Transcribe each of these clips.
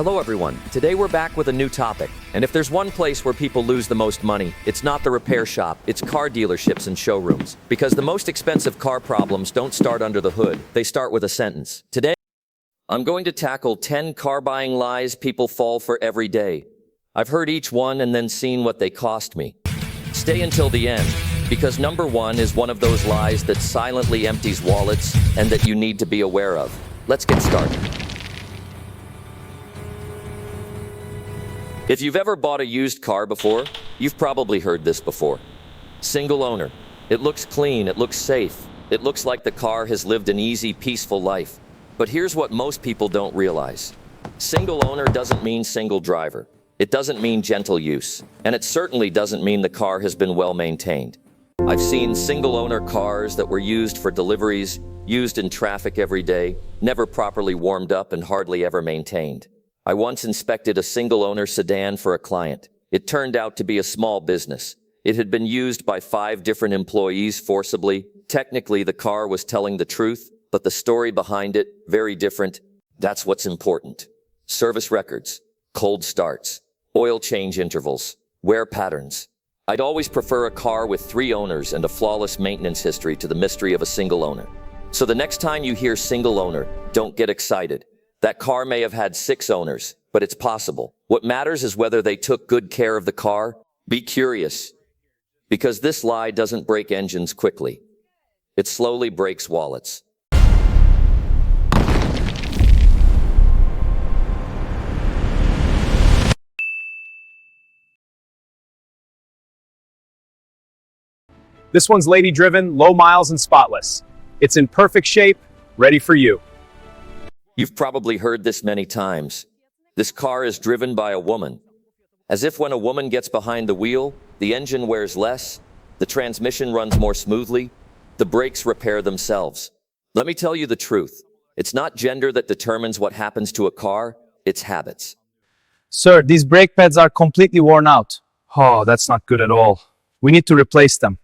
Hello everyone, today we're back with a new topic. And if there's one place where people lose the most money, it's not the repair shop, it's car dealerships and showrooms. Because the most expensive car problems don't start under the hood, they start with a sentence. Today, I'm going to tackle 10 car buying lies people fall for every day. I've heard each one and then seen what they cost me. Stay until the end, because number one is one of those lies that silently empties wallets and that you need to be aware of. Let's get started. If you've ever bought a used car before, you've probably heard this before. Single owner. It looks clean, it looks safe. It looks like the car has lived an easy, peaceful life. But here's what most people don't realize. Single owner doesn't mean single driver. It doesn't mean gentle use. And it certainly doesn't mean the car has been well maintained. I've seen single owner cars that were used for deliveries, used in traffic every day, never properly warmed up and hardly ever maintained. I once inspected a single-owner sedan for a client. It turned out to be a small business. It had been used by 5 different employees forcibly. Technically, the car was telling the truth, but the story behind it, very different. That's what's important. Service records, cold starts, oil change intervals, wear patterns. I'd always prefer a car with 3 owners and a flawless maintenance history to the mystery of a single owner. So the next time you hear single owner, don't get excited. That car may have had 6 owners, but it's possible. What matters is whether they took good care of the car. Be curious, because this lie doesn't break engines quickly. It slowly breaks wallets. This one's lady-driven, low miles and spotless. It's in perfect shape, ready for you. You've probably heard this many times. This car is driven by a woman. As if when a woman gets behind the wheel, the engine wears less, the transmission runs more smoothly, the brakes repair themselves. Let me tell you the truth. It's not gender that determines what happens to a car, it's habits. Sir, these brake pads are completely worn out. Oh, that's not good at all. We need to replace them.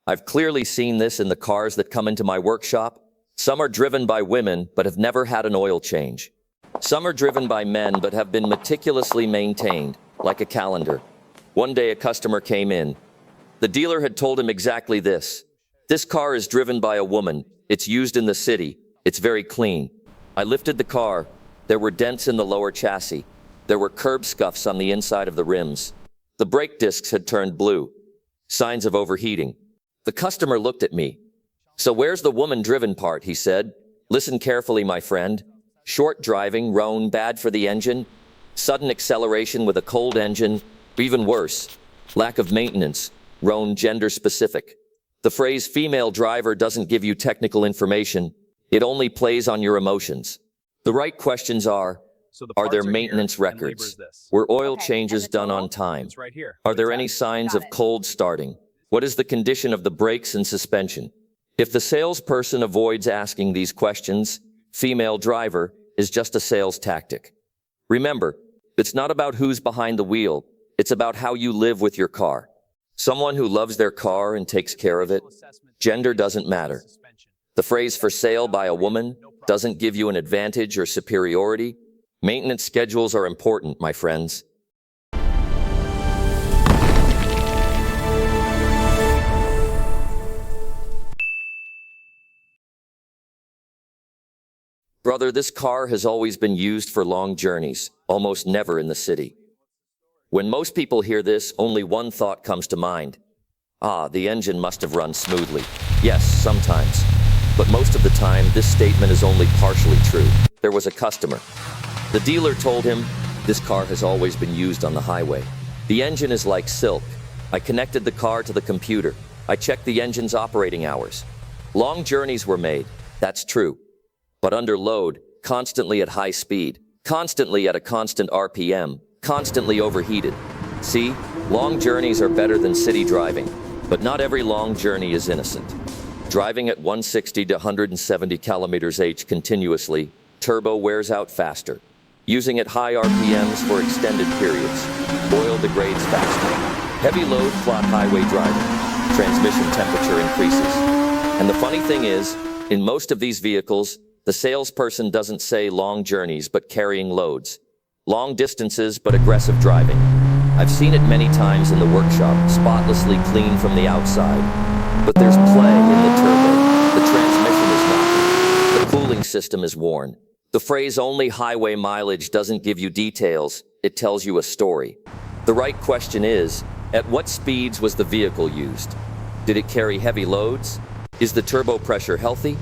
I've clearly seen this in the cars that come into my workshop. Some are driven by women but have never had an oil change. Some are driven by men but have been meticulously maintained, like a calendar. One day a customer came in. The dealer had told him exactly this. This car is driven by a woman. It's used in the city. It's very clean. I lifted the car. There were dents in the lower chassis. There were curb scuffs on the inside of the rims. The brake discs had turned blue. Signs of overheating. The customer looked at me. So where's the woman-driven part, he said. Listen carefully, my friend. Short driving, roan, bad for the engine. Sudden acceleration with a cold engine. Even worse, lack of maintenance, roan, gender-specific. The phrase female driver doesn't give you technical information. It only plays on your emotions. The right questions are there maintenance records? Were oil changes done on time? Are there any signs of cold starting? What is the condition of the brakes and suspension? If the salesperson avoids asking these questions, female driver is just a sales tactic. Remember, it's not about who's behind the wheel, it's about how you live with your car. Someone who loves their car and takes care of it, gender doesn't matter. The phrase for sale by a woman doesn't give you an advantage or superiority. Maintenance schedules are important, my friends. Brother, this car has always been used for long journeys, almost never in the city. When most people hear this, only one thought comes to mind. The engine must have run smoothly. Yes, sometimes. But most of the time, this statement is only partially true. There was a customer. The dealer told him, this car has always been used on the highway. The engine is like silk. I connected the car to the computer. I checked the engine's operating hours. Long journeys were made. That's true. But under load, constantly at high speed, constantly at a constant RPM, constantly overheated. See, long journeys are better than city driving, but not every long journey is innocent. Driving at 160 to 170 km/h continuously, turbo wears out faster. Using at high RPMs for extended periods, oil degrades faster. Heavy load, flat highway driving, transmission temperature increases. And the funny thing is, in most of these vehicles, the salesperson doesn't say long journeys but carrying loads. long distances but aggressive driving. I've seen it many times in the workshop, spotlessly clean from the outside. But there's play in the turbo. The transmission is knocking. The cooling system is worn. The phrase "only highway mileage" doesn't give you details, it tells you a story. The right question is, at what speeds was the vehicle used? Did it carry heavy loads? Is the turbo pressure healthy?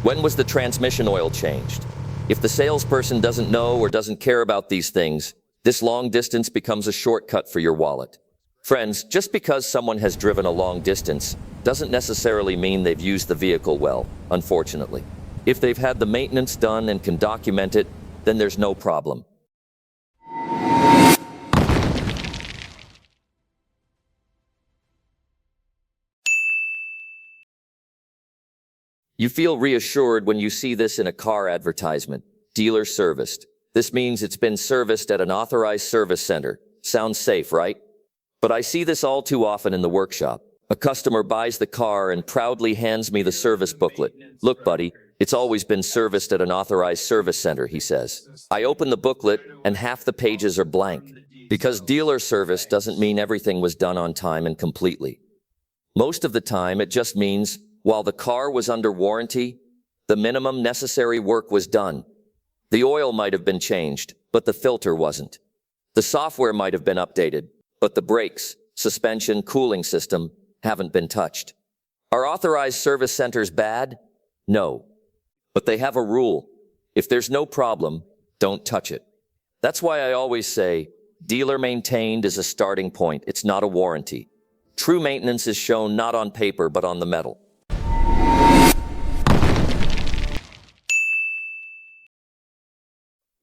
When was the transmission oil changed? If the salesperson doesn't know or doesn't care about these things, this long distance becomes a shortcut for your wallet. Friends, just because someone has driven a long distance doesn't necessarily mean they've used the vehicle well, unfortunately. If they've had the maintenance done and can document it, then there's no problem. You feel reassured when you see this in a car advertisement. Dealer serviced. This means it's been serviced at an authorized service center. Sounds safe, right? But I see this all too often in the workshop. A customer buys the car and proudly hands me the service booklet. "Look, buddy, it's always been serviced at an authorized service center," he says. I open the booklet and half the pages are blank. Because dealer service doesn't mean everything was done on time and completely. Most of the time, it just means while the car was under warranty, the minimum necessary work was done. The oil might have been changed, but the filter wasn't. The software might have been updated, but the brakes, suspension, cooling system haven't been touched. Are authorized service centers bad? No. But they have a rule. If there's no problem, don't touch it. That's why I always say, dealer maintained is a starting point. It's not a warranty. True maintenance is shown not on paper, but on the metal.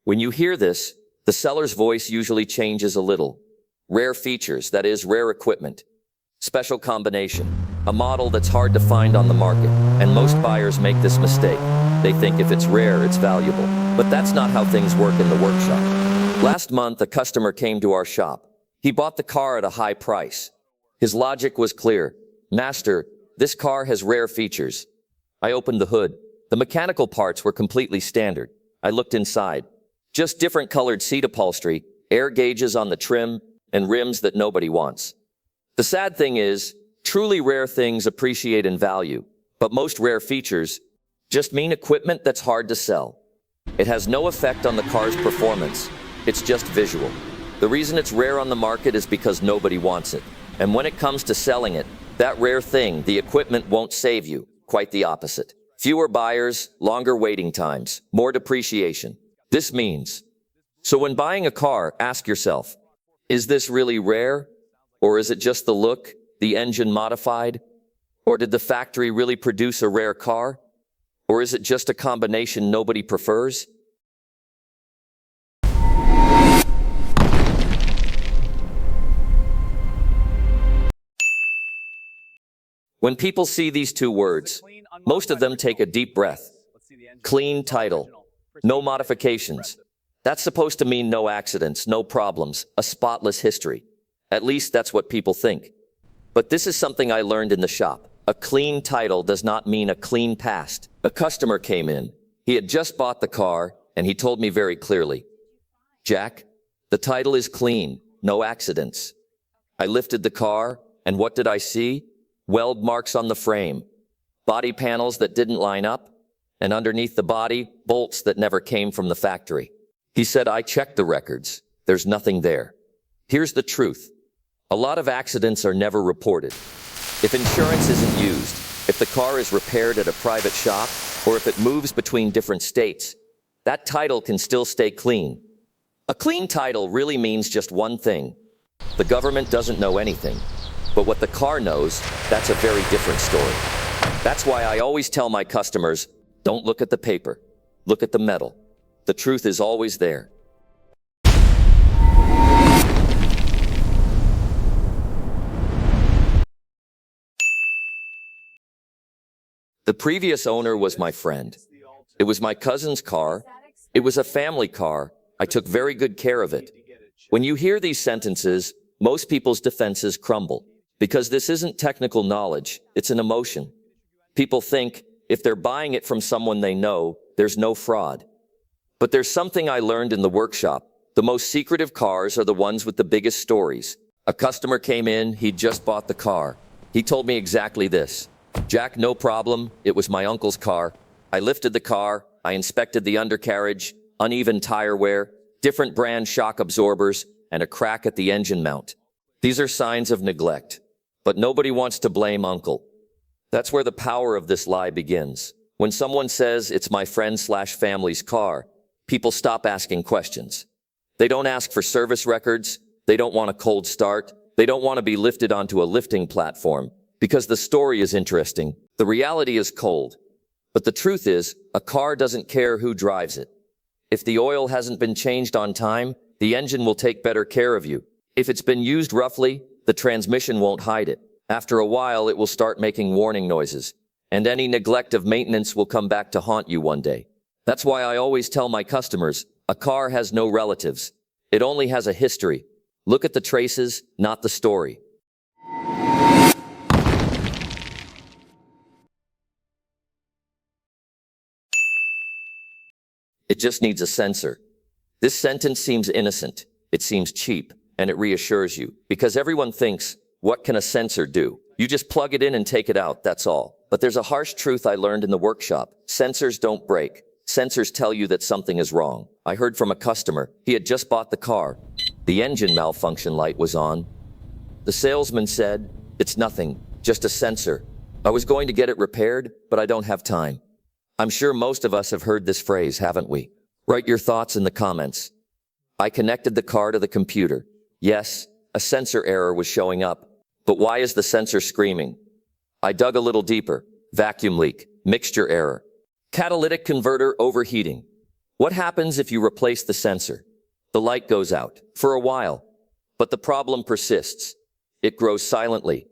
When you hear this, the seller's voice usually changes a little. Rare features, that is, rare equipment. Special combination, a model that's hard to find on the market, and most buyers make this mistake. They think if it's rare, it's valuable. But that's not how things work in the workshop. Last month, a customer came to our shop. He bought the car at a high price. His logic was clear. "Master, this car has rare features." I opened the hood. The mechanical parts were completely standard. I looked inside. Just different colored seat upholstery, air gauges on the trim, and rims that nobody wants. The sad thing is, truly rare things appreciate in value, but most rare features just mean equipment that's hard to sell. It has no effect on the car's performance. It's just visual. The reason it's rare on the market is because nobody wants it. And when it comes to selling it, that rare thing, the equipment, won't save you. Quite the opposite. Fewer buyers, longer waiting times, more depreciation. This means, so when buying a car, ask yourself, is this really rare? Or is it just the look, the engine modified? Or did the factory really produce a rare car? Or is it just a combination nobody prefers? When people see these two words, most of them take a deep breath. Clean title. No modifications. That's supposed to mean no accidents, no problems, a spotless history. At least that's what people think. But this is something I learned in the shop. A clean title does not mean a clean past. A customer came in. He had just bought the car, and he told me very clearly, "Jack, the title is clean, no accidents." I lifted the car, and what did I see? Weld marks on the frame, body panels that didn't line up, and underneath the body, bolts that never came from the factory. He said, "I checked the records. There's nothing there." Here's the truth. A lot of accidents are never reported. If insurance isn't used, if the car is repaired at a private shop, or if it moves between different states, that title can still stay clean. A clean title really means just one thing. The government doesn't know anything. But what the car knows, that's a very different story. That's why I always tell my customers, don't look at the paper, look at the metal. The truth is always there. The previous owner was my friend. It was my cousin's car. It was a family car. I took very good care of it. When you hear these sentences, most people's defenses crumble. Because this isn't technical knowledge, it's an emotion. People think if they're buying it from someone they know, there's no fraud. But there's something I learned in the workshop. The most secretive cars are the ones with the biggest stories. A customer came in, he'd just bought the car. He told me exactly this. Jack, no problem, it was my uncle's car. I lifted the car, I inspected the undercarriage, uneven tire wear, different brand shock absorbers, and a crack at the engine mount. These are signs of neglect. But nobody wants to blame uncle. That's where the power of this lie begins. When someone says it's my friend/family's car, people stop asking questions. They don't ask for service records. They don't want a cold start. They don't want to be lifted onto a lifting platform because the story is interesting. The reality is cold. But the truth is, a car doesn't care who drives it. If the oil hasn't been changed on time, the engine will take better care of you. If it's been used roughly, the transmission won't hide it. After a while, it will start making warning noises. And any neglect of maintenance will come back to haunt you one day. That's why I always tell my customers, a car has no relatives. It only has a history. Look at the traces, not the story. It just needs a sensor. This sentence seems innocent. It seems cheap, and it reassures you. Because everyone thinks, what can a sensor do? You just plug it in and take it out, that's all. But there's a harsh truth I learned in the workshop. Sensors don't break. Sensors tell you that something is wrong. I heard from a customer. He had just bought the car. The engine malfunction light was on. The salesman said, it's nothing, just a sensor. I was going to get it repaired, but I don't have time. I'm sure most of us have heard this phrase, haven't we? Write your thoughts in the comments. I connected the car to the computer. Yes, a sensor error was showing up. But why is the sensor screaming? I dug a little deeper. Vacuum leak, mixture error, catalytic converter overheating. What happens if you replace the sensor? The light goes out for a while, but the problem persists. It grows silently.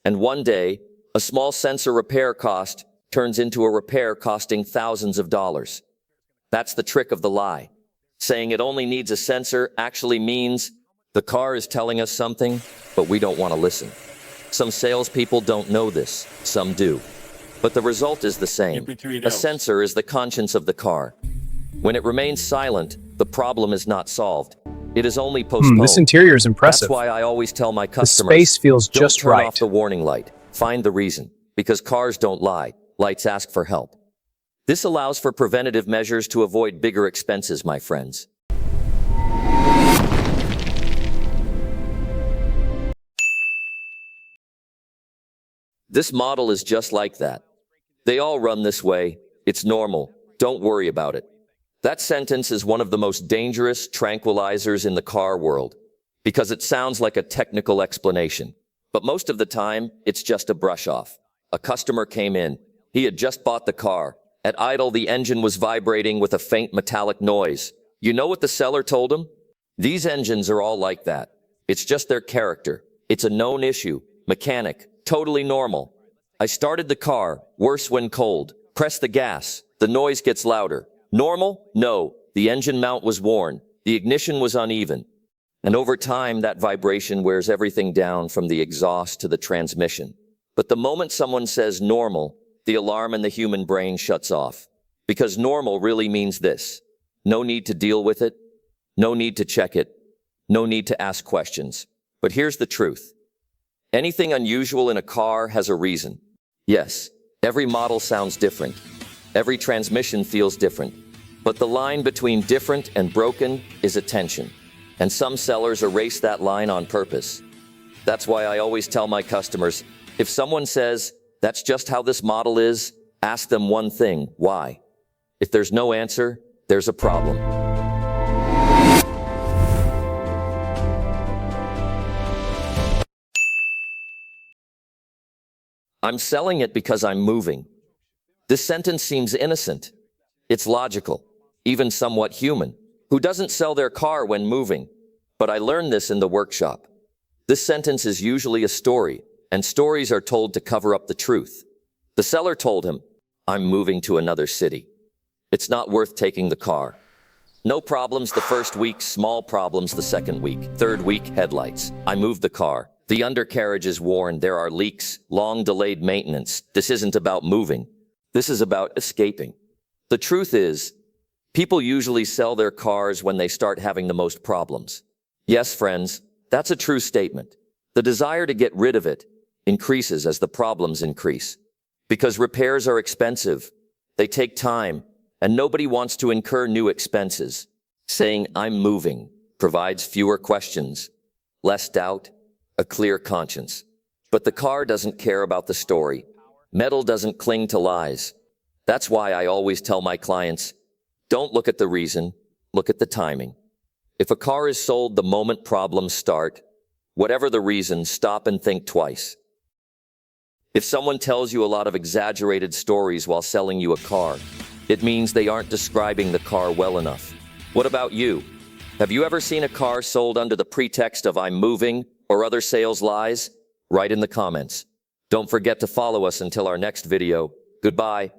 And one day, a small sensor repair cost turns into a repair costing thousands of dollars. That's the trick of the lie. Saying it only needs a sensor actually means the car is telling us something, but we don't want to listen. Some salespeople don't know this, some do. But the result is the same. A sensor is the conscience of the car. When it remains silent, the problem is not solved. It is only postponed. This interior is impressive. That's why I always tell my The customers, space feels just don't turn right. off the warning light. Find the reason. Because cars don't lie. Lights ask for help. This allows for preventative measures to avoid bigger expenses, my friends. This model is just like that. They all run this way. It's normal. Don't worry about it. That sentence is one of the most dangerous tranquilizers in the car world because it sounds like a technical explanation. But most of the time, it's just a brush off. A customer came in. He had just bought the car. At idle, the engine was vibrating with a faint metallic noise. You know what the seller told him? These engines are all like that. It's just their character. It's a known issue. Mechanic. Totally normal. I started the car. Worse when cold. Press the gas. The noise gets louder. Normal? No. The engine mount was worn. The ignition was uneven. And over time, that vibration wears everything down from the exhaust to the transmission. But the moment someone says normal, the alarm in the human brain shuts off. Because normal really means this. No need to deal with it. No need to check it. No need to ask questions. But here's the truth. Anything unusual in a car has a reason. Yes, every model sounds different. Every transmission feels different. But the line between different and broken is a tension. And some sellers erase that line on purpose. That's why I always tell my customers, if someone says, that's just how this model is, ask them one thing, why? If there's no answer, there's a problem. I'm selling it because I'm moving. This sentence seems innocent. It's logical, even somewhat human. Who doesn't sell their car when moving? But I learned this in the workshop. This sentence is usually a story, and stories are told to cover up the truth. The seller told him, I'm moving to another city. It's not worth taking the car. No problems the first week, small problems the second week. Third week, headlights. I moved the car. The undercarriage is worn. There are leaks, long delayed maintenance. This isn't about moving. This is about escaping. The truth is, People usually sell their cars when they start having the most problems. Yes, friends, that's a true statement. The desire to get rid of it increases as the problems increase. Because repairs are expensive, they take time, and nobody wants to incur new expenses. Saying, "I'm moving," provides fewer questions, less doubt, a clear conscience. But the car doesn't care about the story. Metal doesn't cling to lies. That's why I always tell my clients, don't look at the reason, look at the timing. If a car is sold the moment problems start, whatever the reason, stop and think twice. If someone tells you a lot of exaggerated stories while selling you a car, it means they aren't describing the car well enough. What about you? Have you ever seen a car sold under the pretext of "I'm moving" or other sales lies? Write in the comments. Don't forget to follow us until our next video. Goodbye.